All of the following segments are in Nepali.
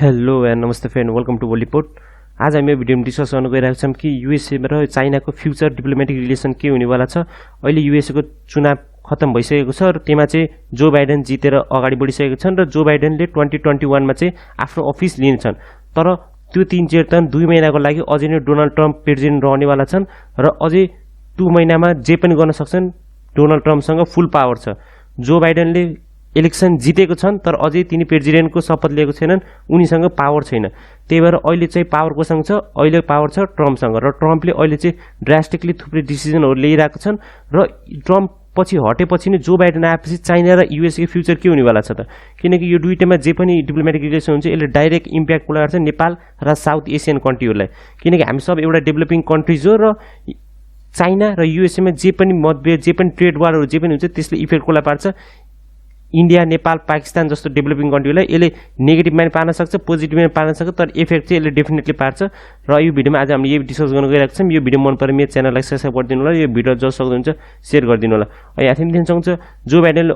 हेलो एन्ड नमस्ते friend, welcome to world report. आज हामी यो भिडियोमा डिस्कस गर्न गइरहेको छौँ कि युएसए र चाइनाको फ्युचर डिप्लोमेटिक रिलेसन के हुनेवाला छ। अहिले युएसए को चुनाव खत्म भइसकेको छ र त्यसमा चाहिँ जो बाइडेन जितेर अगाडि बढिसकेको छन् र जो बाइडेनले 2021 मा चाहिँ आफ्नो अफिस लिनेछन्। तर त्यो 3 जेठतन 2 महिनाको लागि अझै नै डोनाल्ड ट्रम्प प्रेसिडेन्ट रहनेवाला छन् र अझै 2 महिनामा जे पनि गर्न सक्छन्। डोनाल्ड ट्रम्पसँग फुल पावर छ। जो बाइडेनले इलेक्सन जितेको छन् तर अझै तिनी प्रेसिडेन्टको शपथ लिएको छैनन्, उनीसँग पावर छैन। त्यही भएर अहिले चाहिँ पावर कोसँग छ? अहिले पावर छ ट्रम्पसँग र ट्रम्पले अहिले चाहिँ ड्रास्टिकली थुप्रै डिसिजनहरू लिइरहेको छन् र ट्रम्प पछि हटेपछि नै जो बाइडेन आएपछि चाइना र युएसए को फ्युचर के हुनेवाला छ त? किनकि यो दुईटैमा जे पनि डिप्लोमेटिक रिलेसन हुन्छ यसले डाइरेक्ट इम्प्याक्ट पुऱ्याउँछ नेपाल र साउथ एसियन कन्ट्रीहरूलाई। किनकि हामी सब एउटा डेभलपिङ कन्ट्रिज हो र चाइना र युएसए मा जे पनि मतभेद, जे पनि ट्रेड वारहरू जे पनि हुन्छ त्यसले इफेक्ट कसलाई पार्छ? इन्डिया, नेपाल, पाकिस्तान जस्तो डेभलपिङ कन्ट्रीलाई यसले नेगेटिभमा पनि पार्न सक्छ, पोजिटिभमा पनि पार्न सक्छ, तर इफेक्ट चाहिँ यसले डेफिनेटली पार्छ। र यो भिडियोमा आज हामीले यही डिस्कस गर्न गइरहेको छौँ। यो भिडियो मन परे मेरो च्यानललाई सब्स्क्राइब गरिदिनु होला, यो भिडियो जो सक्नुहुन्छ सेयर गरिदिनु होला। यहाँ थिम दिन सक्छ जो बाइडेनले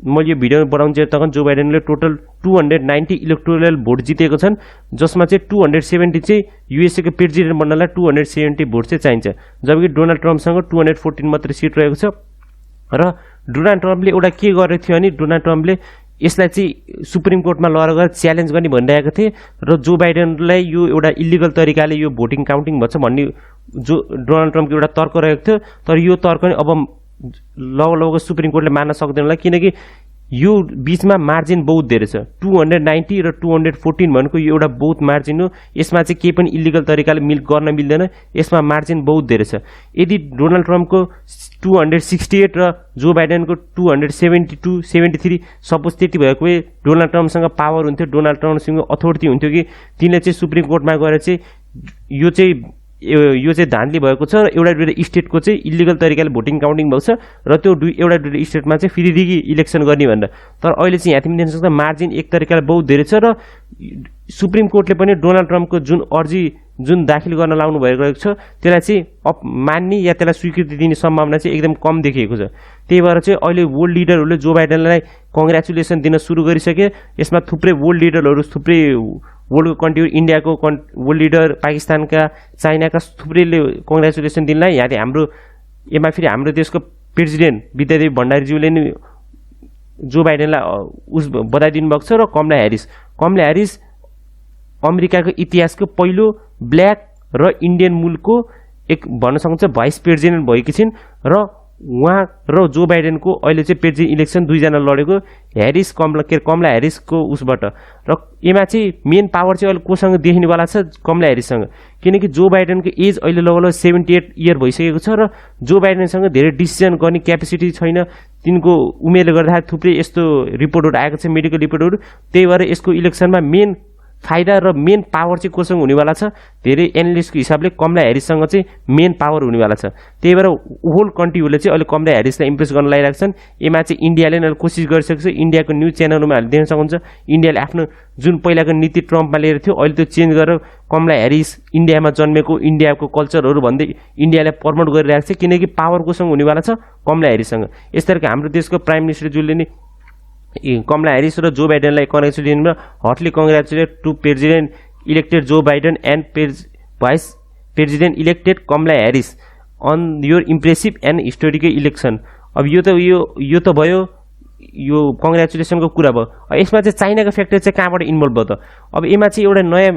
मैले यो भिडियो बढाउनु चाहिँ तक जो बाइडेनले टोटल 290 इलेक्टोरल भोट जितेको छन्, जसमा चाहिँ 270 चाहिँ युएसए को प्रेसिडेन्ट बन्नलाई 270 भोट चाहिँ चाहिन्छ, जबकि डोनाल्ड ट्रम्पसँग 214 मात्रै सिट रहेको छ। र डोनाल्ड ट्रम्पले एउटा के गरेको थियो भने डोनाल्ड ट्रम्पले यसलाई चाहिँ सुप्रिम कोर्टमा लडेर गएर च्यालेन्ज गर्ने भनिरहेको थिए र जो बाइडेनलाई यो एउटा इलिगल तरिकाले यो भोटिङ काउन्टिङ भन्छ भन्ने जो डोनाल्ड ट्रम्पको एउटा तर्क रहेको थियो। तर यो तर्क नै अब लगभग सुप्रिम कोर्टले मान्न सक्दैन होला, किनकि यो बीचमा मार्जिन बहुत धेरै छ। 290 र 214 भनेको यो एउटा बहुत मार्जिन हो। यसमा चाहिँ केही पनि इलिगल तरिकाले गर्न मिल्दैन, यसमा मार्जिन बहुत धेरै छ। यदि डोनाल्ड ट्रम्पको 268 र जो बाइडेनको 272-73 सपोज त्यति भएको भए डोनाल्ड ट्रम्पसँग पावर हुन्थ्यो, डोनाल्ड ट्रम्पसँग अथोरिटी हुन्थ्यो कि तिनले चाहिँ सुप्रिम कोर्टमा गएर चाहिँ यो चाहिँ धान्धली भएको छ र एउटा स्टेटको चाहिँ इलिगल तरिकाले भोटिङ काउन्टिङ भएको छ र त्यो एउटा स्टेटमा चाहिँ फेरि इलेक्सन गर्ने भनेर। तर अहिले चाहिँ यहाँ तिमी देख्न सक्छ मार्जिन एक तरिकाले बहुत धेरै छ र सुप्रिम कोर्टले पनि डोनाल्ड ट्रम्पको जुन दाखिल गर्न लाउनु भएको छ त्यसलाई चाहिँ मान्ने या त्यसलाई स्वीकृति दिने सम्भावना चाहिँ एकदम कम देखिएको छ। त्यही भएर चाहिँ अहिले वर्ल्ड लिडरहरूले जो बाइडेनलाई कङ्ग्रेचुलेसन दिन सुरु गरिसके। यसमा थुप्रै वर्ल्ड लिडरहरू, थुप्रै वर्ल्डको कन्ट्री, इन्डियाको वर्ल्ड लिडर, पाकिस्तानका, चाइनाका थुप्रैले कङ्ग्रेचुलेसन दिनलाई यहाँ हाम्रो फेरि हाम्रो देशको प्रेसिडेन्ट विद्यादेवी भण्डारीज्यूले नि जो बाइडेनलाई बधाई दिनुभएको छ। र कमला ह्यारिस अमेरिकाको इतिहासको पहिलो ब्ल्याक र इन्डियन मूलको एक भन्न सक्नुहुन्छ भाइस प्रेसिडेन्ट भएकी छिन् र उहाँ र जो बाइडेनको अहिले चाहिँ प्रेसिडेन्ट इलेक्सन दुईजना लडेको कमला ह्यारिसको उसबाट। र यसमा चाहिँ मेन पावर चाहिँ अहिले कोसँग देखिनेवाला छ? कमला ह्यारिससँग। किनकि जो बाइडेनको एज अहिले लगभग 78 इयर भइसकेको छ र जो बाइडेनसँग धेरै डिसिजन गर्ने क्यापेसिटी छैन। तिनको उमेरले गर्दाखेरि थुप्रै यस्तो रिपोर्टहरू आएको छ, मेडिकल रिपोर्टहरू। त्यही भएर यसको इलेक्सनमा मेन फाइदा र मेन पावर चाहिँ कोसँग हुनेवाला छ? धेरै एनालिस्टको हिसाबले कमला ह्यारिससँग चाहिँ मेन पावर हुनेवाला छ। त्यही भएर होल कन्ट्रीहरूले चाहिँ अहिले कमला ह्यारिसलाई इम्प्रेस गर्न लागिरहेको छन्। यसमा चाहिँ इन्डियाले नै कोसिस गरिसकेको छ। इन्डियाको न्युज च्यानलमा हामीले देख्न सक्नुहुन्छ इन्डियाले आफ्नो जुन पहिलाको नीति ट्रम्पमा लिएर थियो अहिले त्यो चेन्ज गरेर कमला ह्यारिस इन्डियामा जन्मेको, इन्डियाको कल्चरहरू भन्दै इन्डियालाई प्रमोट गरिरहेको छ। किनकि पावर कोसँग हुनेवाला छ? कमला ह्यारिससँग। यस तरिका हाम्रो देशको प्राइम मिनिस्टर जुले नि कमला ह्यारिस र जो बाइडेनलाई कङ्ग्रेचुलेसन र heartily congratulate to president elected Joe Biden and vice president elected Kamala Harris on your impressive and historical election. अब यो त भयो, यो कङ्ग्रेचुलेसनको कुरा भयो। यसमा चाहिँ चाइनाको फ्याक्टर चाहिँ कहाँबाट इन्भल्भ भयो त? अब यसमा चाहिँ एउटा नयाँ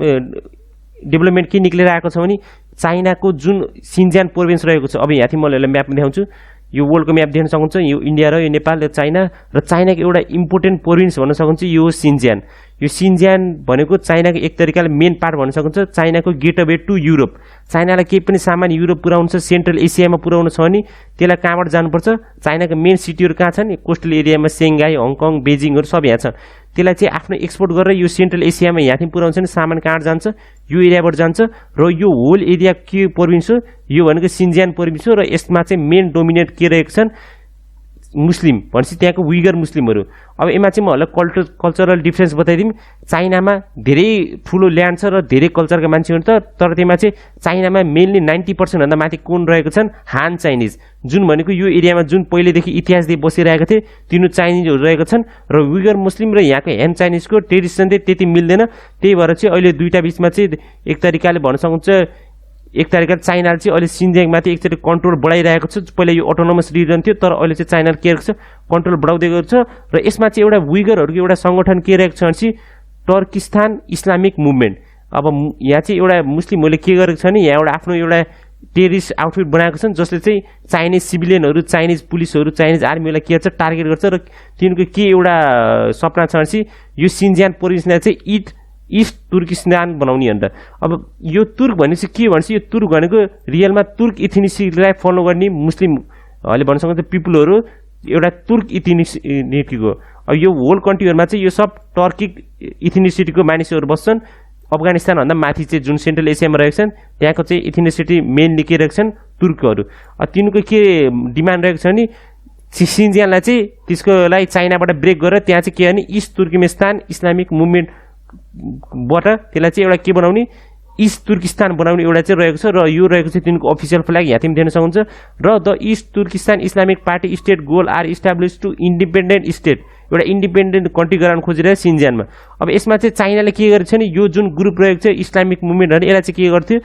डेभलपमेन्ट के निक्लेर आएको छ भने चाइनाको जुन सिन्जियान प्रोभिन्स रहेको छ। अब यहाँ थिएँ मैले म्यापमा देखाउँछु। यो वर्ल्डको म्याप देख्न सक्नुहुन्छ। यो इन्डिया र यो नेपाल र चाइनाको एउटा इम्पोर्टेन्ट प्रोभिन्स भन्न सक्नुहुन्छ यो सिन्जियान। यो सिन्जियान भनेको चाइनाको एक तरिकाले मेन पार्ट भन्न सक्नुहुन्छ, चाइनाको गेटवे टु युरोप। चाइनालाई केही पनि सामान युरोप पुर्याउनु छ, सेन्ट्रल एसियामा पुर्याउनु छ भने त्यसलाई कहाँबाट जानुपर्छ? चाइनाको मेन सिटीहरू कहाँ छन्? कोस्टल एरियामा सेङ्घाई, हङकङ, बेजिङहरू सब यहाँ छ। त्यसलाई चाहिँ आफ्नो एक्सपोर्ट गरेर यो सेन्ट्रल एसियामा यहाँदेखि पुर्याउँछ नि सामान कहाँ जान्छ? यो एरियाबाट जान्छ। र यो होल एरिया के प्रोभिन्स हो? यो भनेको सिन्जियान प्रोभिन्स हो र यसमा चाहिँ मेन डोमिनेट के रहेको छन्? मुस्लिम भनेपछि त्यहाँको उइगर मुस्लिमहरू। अब यसमा चाहिँ महरूलाई कल्चरल डिफ्रेन्स बताइदिउँ। चाइनामा धेरै ठुलो ल्यान्ड छ र धेरै कल्चरका मान्छेहरू त, तर त्यसमा चाहिँ चाइनामा मेनली 90% भन्दा माथि कुन रहेको छन्, हान चाइनिज, जुन भनेको यो एरियामा जुन पहिलेदेखि इतिहासदेखि बसिरहेको थिए तिनीहरू चाइनिजहरू रहेको छन्। र उइगर मुस्लिम र यहाँको ह्यान चाइनिजको ट्रेडिसन चाहिँ त्यति मिल्दैन। त्यही भएर चाहिँ अहिले दुईटा बिचमा चाहिँ एक तरिकाले भन्न सकिन्छ, एक तरिकाले चाइनाले चाहिँ अहिले सिन्जियाङमाथि एकचोटि कन्ट्रोल बढाइरहेको छ। पहिला यो अटोनोमस रिजन थियो, तर अहिले चाहिँ चाइनाले के गरेको छ, कन्ट्रोल बढाउँदै गएको छ। र यसमा चाहिँ एउटा उइगरहरूको एउटा सङ्गठन के रहेको छ भनेपछि टर्किस्तान इस्लामिक मुभमेन्ट। अब यहाँ चाहिँ एउटा मुस्लिमहरूले के गरेको छ भने यहाँ एउटा आफ्नो एउटा टेरिस्ट आउटफिट बनाएको छन्, जसले चाहिँ चाइनिज सिभिलियनहरू, चाइनिज पुलिसहरू, चाइनिज आर्मीहरूलाई के गर्छ, टार्गेट गर्छ। र तिनीहरूको के एउटा सपना छ भनेपछि यो सिन्जियाङ प्रोभिन्सलाई चाहिँ इस्ट तुर्किस्तान बनाउने अन्त। अब यो तुर्क भनेपछि के भनेपछि यो तुर्क भनेको रियलमा तुर्क इथिनिसिटीलाई फलो गर्ने मुस्लिमहरूले भन्न सक्नुहुन्छ पिपुलहरू एउटा तुर्क इथिनिसिटीको। अब यो होल कन्ट्रीहरूमा चाहिँ यो सब टर्किक इथिनिसिटीको मानिसहरू बस्छन्। अफगानिस्तानभन्दा माथि चाहिँ जुन सेन्ट्रल एसियामा रहेको छन् त्यहाँको चाहिँ इथिनिसिटी मेनली के रहेको छन्, तुर्कहरू। तिनीहरूको के डिमान्ड रहेको छ भने सिन्जियाङलाई चाहिँ त्यसको लागि चाइनाबाट ब्रेक गरेर त्यहाँ चाहिँ के भने इस्ट तुर्कमेनिस्तान इस्लामिक मुभमेन्टबाट त्यसलाई चाहिँ एउटा के बनाउने, इस्ट तुर्किस्तान बनाउने एउटा चाहिँ रहेको छ। र यो रहेको छ तिनीहरूको अफिसियल फ्ल्याग, यहाँ तिमी देख्न सक्नुहुन्छ। र the East Turkistan Islamic party state goal are establish to independent state, एउटा इन्डिपेन्डेन्ट कन्ट्री गराउन खोजिरहेको सिन्जियाङमा। अब यसमा चाहिँ चाइनाले के गरेको छ नि, यो जुन ग्रुप रहेको छ इस्लामिक मुभमेन्टहरू, यसलाई चाहिँ के गर्थ्यो,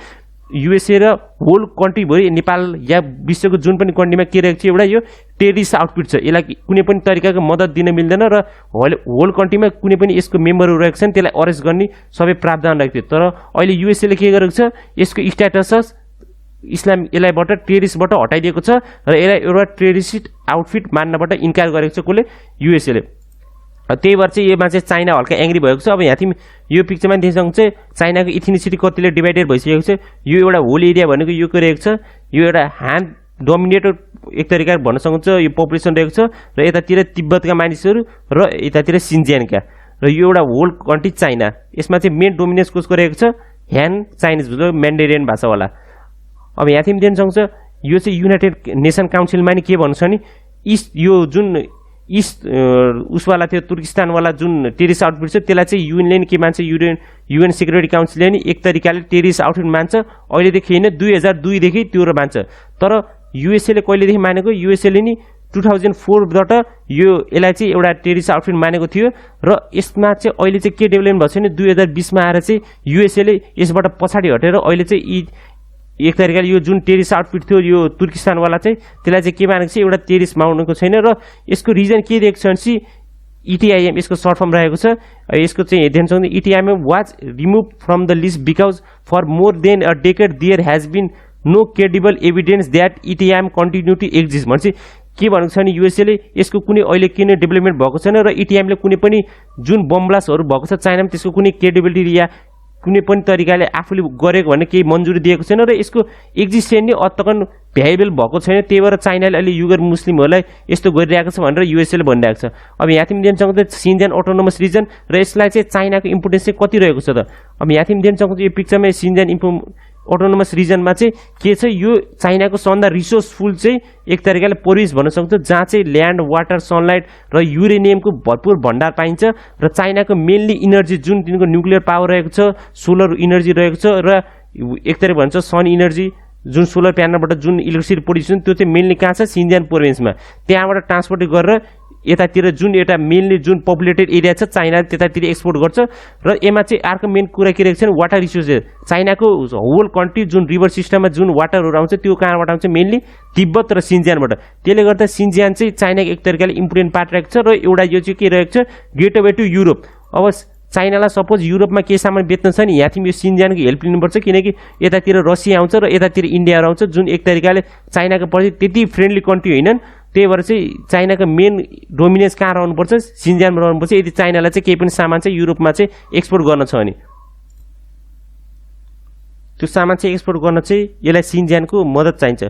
युएसए र होल कन्ट्रीभरि नेपाल या विश्वको जुन पनि कन्ट्रीमा के रहेको छ एउटा यो टेरिस्ट आउटफिट छ, यसलाई कुनै पनि तरिकाको मद्दत दिन मिल्दैन। र होल कन्ट्रीमा कुनै पनि यसको मेम्बरहरू रहेको छन् त्यसलाई अरेस्ट गर्ने सबै प्रावधान रहेको थियो। तर अहिले युएसएले के गरेको छ, यसको स्ट्याटस इस्लाम यसलाईबाट टेरिस्टबाट हटाइदिएको छ र यसलाई एउटा टेरिस्ट आउटफिट मान्नबाट इन्कार गरेको छ कसले, युएसएले। त्यही भएर चाहिँ योमा चाहिँ चाइना हल्का एङ्ग्री भएको छ। अब यहाँ तिमी यो पिक्चरमा देख्न सक्नुहुन्छ चाइनाको इथिनिसिटी कतिले डिभाइडेड भइसकेको छ। यो एउटा होल एरिया भनेको यो रहेको छ, यो एउटा हान डोमिनेटेड एक तरिकाले भन्न सक्नुहुन्छ यो पपुलेसन रहेको छ। र यतातिर तिब्बतका मानिसहरू र यतातिर सिन्जियाङका, र यो एउटा होल कन्ट्री चाइना। यसमा चाहिँ मेन डोमिनेन्स कसको रहेको छ, ह्यान चाइनिज म्यान्डेरियन भाषावाला। अब यहाँ तिमी देख्न सक्नुहुन्छ यो चाहिँ युनाइटेड नेसन काउन्सिलमा नि के भन्छ नि, इस्ट यो जुन इस्ट उसवाला थियो तुर्किस्तानवाला जुन टेरिस्ट आउटफिट छ त्यसलाई चाहिँ युएनले नि के मान्छ, युएन सेक्युरिटी काउन्सिलले नि एक तरिकाले टेरिस्ट आउटफिट मान्छ। अहिलेदेखि होइन 2002 देखि त्यो मान्छ। तर युएसएले कहिलेदेखि मानेको, युएसएले नि 2004बाट यसलाई चाहिँ एउटा टेरिस्ट आउटफिट मानेको थियो। र यसमा चाहिँ अहिले चाहिँ के डेभलपमेन्ट भएको छ भने 2020मा आएर चाहिँ युएसएले यसबाट पछाडि हटेर अहिले चाहिँ एक तरिकाले यो जुन टेरिस्ट आउटफिट थियो यो तुर्किस्तानवाला चाहिँ त्यसलाई चाहिँ के मानेको छ, एउटा टेरिस्ट मानेको छैन। र यसको रिजन के दिएको छ भनेपछि इटिआइएम यसको सर्ट फर्म रहेको छ। यसको चाहिँ हेर्न सक्नुहुन्छ ETIM was removed from the list because for more than a decade there has been no credible evidence that ETIM continue to exist भनेपछि के भनेको छ भने युएसएले यसको कुनै अहिले किन डेभलपमेन्ट भएको छैन र इटिआइएमले कुनै पनि जुन बम ब्लास्टहरू भएको छ चाइनामा त्यसको कुनै क्रेडिबिलिटी या कुनै पनि तरिकाले आफूले गरेको भन्ने केही मन्जुरी दिएको छैन र यसको एक्जिस्टेन्स नै अत्तकन भ्याएबल भएको छैन। त्यही भएर चाइनाले अहिले युगर मुस्लिमहरूलाई यस्तो गरिरहेको छ भनेर युएसएले भनिरहेको छ। अब यहाँ तिमी देख्न सक्नुहुन्छ सिन्जियाङ अटोनोमस रिजन र यसलाई चाहिँ चाइनाको इम्पोर्टेन्स चाहिँ कति रहेको छ त। अब यहाँ तिमी देख्न सक्नुहुन्छ यो पिक्चरमा सिन्जियाङ अटोनोमस रिजनमा चाहिँ के छ, यो चाइनाको सबभन्दा रिसोर्सफुल चाहिँ एक तरिकाले प्रोभिन्स भन्न सक्छ, जहाँ चाहिँ ल्यान्ड, वाटर, सनलाइट र युरेनियमको भरपुर भण्डार पाइन्छ। र चाइनाको मेनली इनर्जी जुन तिनीहरूको न्युक्लियर पावर रहेको छ, सोलर इनर्जी रहेको छ र एक तरिका भन्छ सन इनर्जी जुन सोलर प्यानलबाट जुन इलेक्ट्रिसिटी प्रोड्युस हुन्छ त्यो चाहिँ मेनली कहाँ छ, सिन्जियाङ प्रोभिन्समा। त्यहाँबाट ट्रान्सपोर्ट गरेर यतातिर जुन एउटा मेनली जुन पपुलेटेड एरिया छ चाइनाले त्यतातिर एक्सपोर्ट गर्छ। र यसमा चाहिँ अर्को मेन कुरा के रहेको छ भने वाटर रिसोर्सेस, चाइनाको होल कन्ट्री जुन रिभर सिस्टममा जुन वाटरहरू आउँछ त्यो कहाँबाट आउँछ, मेनली तिब्बत र सिन्जियाङबाट। त्यसले गर्दा सिन्जियाङ चाहिँ चाइनाको एक तरिकाले इम्पोर्टेन्ट पार्ट रहेको छ। र एउटा यो चाहिँ के रहेको छ, गेटवे टु युरोप। अब चाइनालाई सपोज युरोपमा के सामान बेच्न छ नि यहाँ तिमी यो सिन्जियाङको हेल्प लिनुपर्छ, किनकि यतातिर रसिया आउँछ र यतातिर इन्डियाहरू आउँछ जुन एक तरिकाले चाइनाको प्रति त्यति फ्रेन्डली कन्ट्री होइनन्। त्यही भएर चाहिँ चाइनाको मेन डोमिनेन्स कहाँ रहनुपर्छ, सिन्जियाङमा रहनुपर्छ। यदि चाइनालाई चाहिँ केही पनि सामान चाहिँ युरोपमा चाहिँ एक्सपोर्ट गर्न छ भने त्यो सामान चाहिँ एक्सपोर्ट गर्न चाहिँ यसलाई सिन्जियाङको मद्दत चाहिन्छ।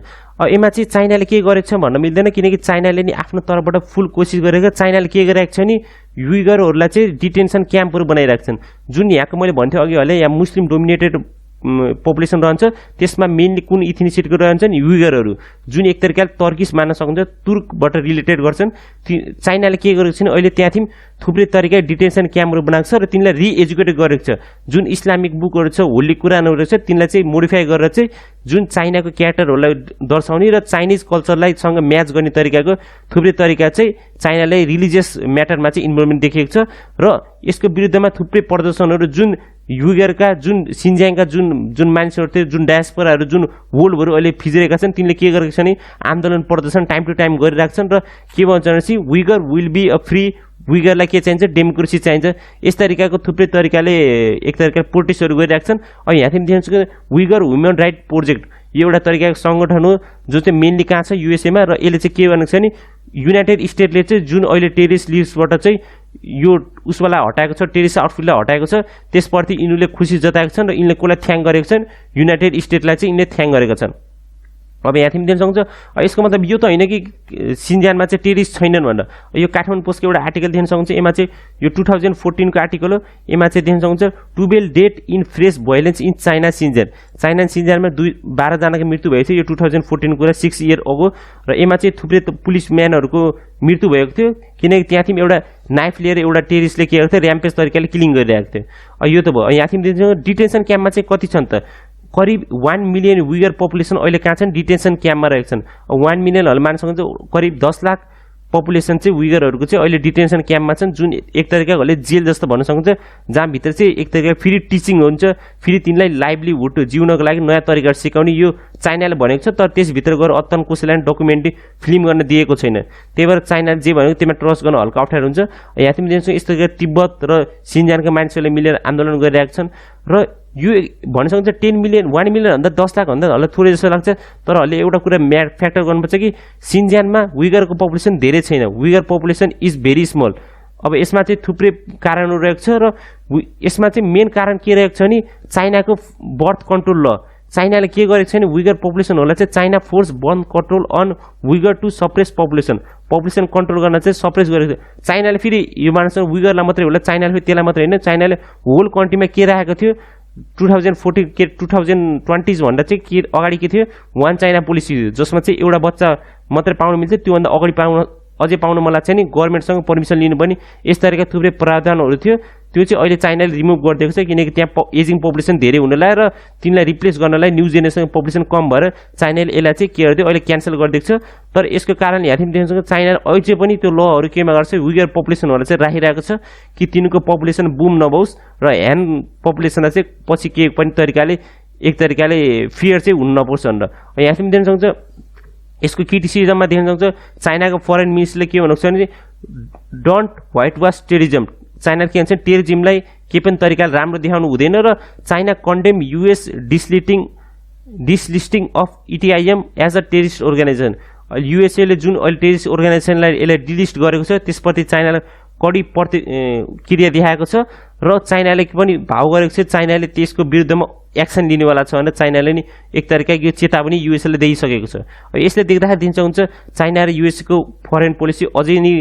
यसमा चाहिँ चाइनाले के गरेको छ भन्न मिल्दैन, किनकि चाइनाले नि आफ्नो तर्फबाट फुल कोसिस गरेको। चाइनाले के गरिरहेको छ नि उइगरहरूलाई चाहिँ डिटेन्सन क्याम्पहरू बनाइरहेको छन्, जुन यहाँको मैले भन्थेँ अघि अहिले यहाँ मुस्लिम डोमिनेटेड पपुलेसन रहन्छ त्यसमा मेनली कुन इथनिसिटीको रहन्छन् युगरहरू जुन एक तरिकाले तर्किस मान्न सकिन्छ तुर्कबाट रिलेटेड गर्छन् चाइनाले के गरेको छ अहिले त्यहाँथि थुप्रै तरिका डिटेन्सन क्याम्पहरू बनाएको छ र तिनलाई रिएजुकेट गरेको छ जुन इस्लामिक बुकहरू छ होली कुरानहरू छ तिनलाई चाहिँ मोडिफाई गरेर चाहिँ जुन चाइनाको क्यारेक्टरहरूलाई दर्शाउने र चाइनिज कल्चरलाई सँग म्याच गर्ने तरिकाको थुप्रै तरिका चाहिँ चाइनाले रिलिजियस म्याटरमा चाहिँ इन्भल्भमेन्ट देखेको छ र यसको विरुद्धमा थुप्रै प्रदर्शनहरू जुन युगरका जुन सिन्ज्याङका जुन मानिसहरू थियो जुन डायस्पोराहरू जुन वोल्डहरू अहिले फिजिरहेका छन् तिनले के गरेको छ भने आन्दोलन प्रदर्शन टाइम टु टाइम गरिरहेको छन् र के भन्छ भनेपछि Uyghur will be a free विगरलाई के चाहिन्छ डेमोक्रेसी चाहिन्छ यस तरिकाको थुप्रै तरिकाले एक तरिकाले प्रोटेस्टहरू गरिरहेका छन् अब यहाँदेखि देख्नुहुन्छ विगर वुमेन राइट प्रोजेक्ट यो एउटा तरिकाको सङ्गठन हो जो चाहिँ मेनली कहाँ छ युएसएमा र यसले चाहिँ के भनेको छ भने युनाइटेड स्टेटले चाहिँ जुन अहिले टेरिस्ट लिस्टबाट चाहिँ यो उसलाई हटाएको छ टेरिस्ट आउटफिटलाई हटाएको छ त्यसप्रति यिनीहरूले खुसी जताएको छन् र यिनले कसलाई थ्याङ गरेको छन् युनाइटेड स्टेटलाई चाहिँ यिनले थ्याङ गरेका छन् अब यहाँदेखि दिन सक्छ यसको मतलब यो त होइन कि सिन्जानमा चाहिँ टेरिस्ट छैनन् भनेर यो काठमाडौँ पोस्टको एउटा आर्टिकल देख्न सक्नुहुन्छ यसमा चाहिँ यो 2014 को आर्टिकल हो यसमा चाहिँ देख्न सक्नुहुन्छ 12 death in fresh violence in China सिन्जानमा 12 जनाको मृत्यु भएको थियो यो 2014 कुरा 6 इयर अगो र यसमा चाहिँ थुप्रै पुलिस म्यानहरूको मृत्यु भएको थियो किनकि त्यहाँथि एउटा नाइफ लिएर एउटा टेरिस्टले के गरेको थियो र्याम्पेज तरिकाले किलिङ गरिरहेको थियो यो त भयो यहाँथि डिटेन्सन क्याम्पमा चाहिँ कति छन् त करिब 1 मिलियन विगर पपुलेसन अहिले कहाँ छन् डिटेन्सन क्याम्पमा रहेका छन् 1 मिलियनहरू मान सक्नुहुन्छ करिब 10 लाख पपुलेसन चाहिँ विगरहरूको चाहिँ अहिले डिटेन्सन क्याम्पमा छन् जुन एक तरिकाले जेल जस्तो भन्न सक्नुहुन्छ जहाँ भित्र चाहिँ एक तरिका फ्री टिचिङ हुन्छ फेरि तिनलाई लाइभलीहुड जिउनको लागि नयाँ तरिका सिकाउने यो चाइनाले भनेको छ तर त्यसभित्र गएर अत्तन कसैलाई डकुमेन्ट्री फिल्म गर्न दिएको छैन त्यही भएर चाइनाले जे भनेको त्यसमा ट्रस्ट गर्न हल्का अप्ठ्यारो हुन्छ यहाँ तिमी देख्छौ यस्तो गरी तिब्बत र सिन्जानका मान्छेहरूले मिलेर आन्दोलन गरिरहेका छन् र यो भन्न सक्नुहुन्छ 10 मिलियन 1 मिलियन भन्दा 10 लाख भन्दा हल्ला थोरै जस्तो लाग्छ तर अहिले एउटा कुरा फ्याक्टर गर्नुपर्छ कि सिन्जानमा विगरको पपुलेसन धेरै छैन vigour population is very small अब यसमा चाहिँ थुप्रै कारणहरू रहेको छ र यसमा चाहिँ मेन कारण के रहेको छ नि चाइनाको बर्थ कन्ट्रोल ल चाइनाले के गरेको छ भने विगर पपुलेसनहरूलाई चाहिँ China force birth control on Uyghur to suppress population control गर्न चाहिँ सप्रेस गरेको थियो चाइनाले फेरि यो मान्छे विगरलाई मात्रै होला चाइनाले फेरि त्यसलाई मात्रै होइन चाइनाले होल कन्ट्रीमा के राखेको थियो 2014 के 2020 भन्दा चाहिँ के अगाडि के थियो वान चाइना पोलिसी थियो जसमा चाहिँ एउटा बच्चा मात्रै पाउनु मिल्थ्यो त्योभन्दा अगाडि अझै पाउनु मन लाग्छ नि गभर्मेन्टसँग पर्मिसन लिनु पनि यस तरिका थुप्रै प्रावधानहरू थियो त्यो चाहिँ अहिले चाइनाले रिमुभ गरिदिएको छ किनकि त्यहाँ एजिङ पपुलेसन धेरै हुनलाई र तिनलाई रिप्लेस गर्नलाई न्यू जेनेरेसन पपुलेसन कम भएर चाइनाले यसलाई चाहिँ के गरिदियो अहिले क्यान्सल गरिदिएको छ तर यसको कारणले यहाँ देख्नुहुन्छ चाइनाले अझै पनि त्यो लहरू केमा गर्छ विगर पपुलेसनहरूलाई चाहिँ राखिरहेको छ कि तिनको पपुलेसन बुम नभओस् र ह्यान्ड पपुलेसनलाई चाहिँ पछि के पनि तरिकाले एक तरिकाले फियर चाहिँ हुन नपर्छ भनेर यहाँ देख्न सक्नुहुन्छ यसको क्रिटिसिजममा देख्न सक्नुहुन्छ चाइनाको फरेन मिनिस्टरले के भनेको छ भने डोन्ट व्हाइट वास टेरिजम चाइनाले के भन्छ टेरिजमलाई के पनि तरिकाले राम्रो देखाउनु हुँदैन र China condemn US delisting of ETIM as a terrorist organisation युएसएले जुन अहिले टेरिस्ट अर्गनाइजेसनलाई यसलाई डिलिस्ट गरेको छ त्यसप्रति चाइनाले कडी प्रतिक्रिया देखाएको छ र चाइनाले पनि भाव गरेको छ चाइनाले त्यसको विरुद्धमा एक्सन लिनेवाला छ भनेर चाइनाले नि एक तरिकाको यो चेतावनी युएसएले दिइसकेको छ यसले देख्दाखेरि दिन्छ हुन्छ चाइना र युएसको फरेन पोलिसी अझै नि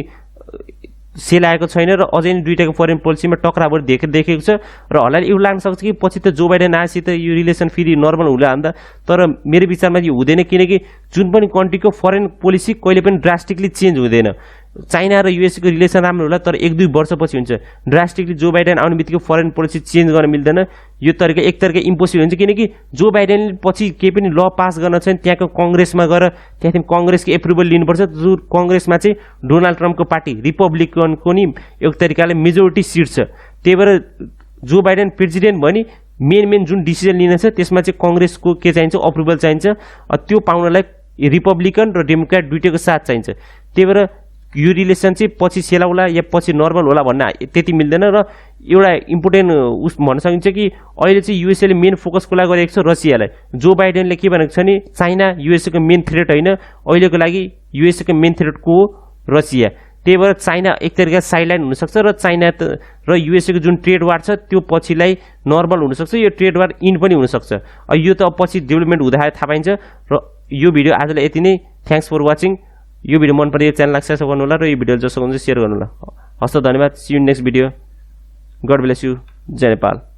सेलाएको छैन र अझै नि दुईटाको फरेन पोलिसीमा टक्रावर देखेको छ र हल्ला यो लाग्न सक्छ कि पछि त जो बाइडेन आएपछि त यो रिलेसन फेरि नर्मल हुँला अन्त तर मेरो विचारमा यो हुँदैन किनकि जुन पनि कन्ट्रीको फरेन पोलिसी कहिले पनि ड्रास्टिकली चेन्ज हुँदैन चाइना र युएसको रिलेसन राम्रो होला तर 1-2 वर्षपछि हुन्छ ड्रास्टिकली जो बाइडेन आउने बित्तिकै फरेन पोलिसी चेन्ज गर्न मिल्दैन यो तरिका एक तरिका इम्पोसिबल हुन्छ किनकि जो बाइडेनले पछि केही पनि ल पास गर्न चाहिँ त्यहाँको कङ्ग्रेसमा गएर त्यहाँदेखि कङ्ग्रेसको एप्रुभल लिनुपर्छ जो कङ्ग्रेसमा चाहिँ डोनाल्ड ट्रम्पको पार्टी रिपब्लिकनको नि एक तरिकाले मेजोरिटी सिट छ त्यही भएर जो बाइडेन प्रेसिडेन्ट भयो नि मेन जुन डिसिजन लिन छ त्यसमा चाहिँ कङ्ग्रेसको के चाहिन्छ अप्रुभल चाहिन्छ त्यो पाउनलाई रिपब्लिकन र डेमोक्रेट दुईटैको साथ चाहिन्छ त्यही भएर यो रिलेसन चाहिँ पछि सेलाउला या पछि नर्मल होला भन्न त्यति मिल्दैन र एउटा इम्पोर्टेन्ट उस भन्न सकिन्छ कि अहिले चाहिँ युएसएले मेन फोकसको लागि गरेको छ रसियालाई जो बाइडेनले के भनेको छ नि चाइना युएसएको मेन थ्रेट होइन अहिलेको लागि युएसएको मेन थ्रेट को हो रसिया त्यही भएर चाइना एक तरिका साइडलाइन हुनसक्छ र चाइना र युएसएको जुन ट्रेड वार छ त्यो पछिलाई नर्मल हुनसक्छ यो ट्रेड वार इन पनि हुनसक्छ यो त पछि डेभलपमेन्ट हुँदाखेरि थाहा पाइन्छ र यो भिडियो आजलाई यति नै थ्याङ्क्स फर वाचिङ यो भिडियो मन परे च्यानललाई सब्सक्राइब गर्नु होला र यो भिडियो जसो हुन्छ सेयर गर्नु होला हस् त धन्यवाद see you next video God bless you जय नेपाल